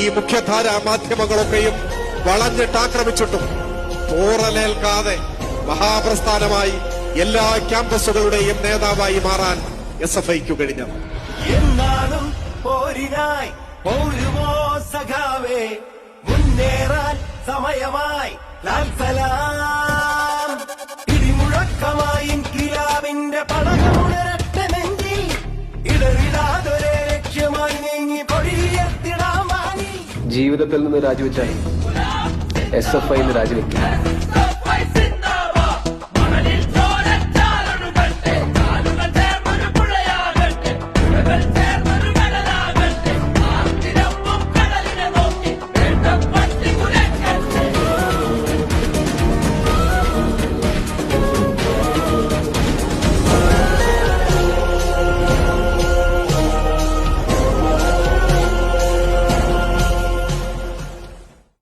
ഈ മുഖ്യധാരാ മാധ്യമങ്ങളൊക്കെയും വളഞ്ഞിട്ടാക്രമിച്ചിട്ടും പോറലേൽക്കാതെ മഹാപ്രസ്ഥാനമായി എല്ലാ ക്യാമ്പസുകളുടെയും നേതാവായി മാറാൻ SFIക്ക് കഴിഞ്ഞത്. എന്നാലും പോരിനായി പോരുമോ സഖാവേ, മുന്നേറാൻ സമയമായി ലാൽ സലാം. ഇടിമുഴക്കമായി ഇൻക്വിലാബിന്റെ പടകമുണരട്ടെ നെഞ്ചിൽ, ഇടറിടാതൊരേ ലക്ഷ്യമായി നീങ്ങി പൊടിയെത്തിടാൻ വാങ്ങി. ജീവിതത്തിൽ നിന്ന് രാജിവെച്ചാൽ SFI രാജിവെക്കും.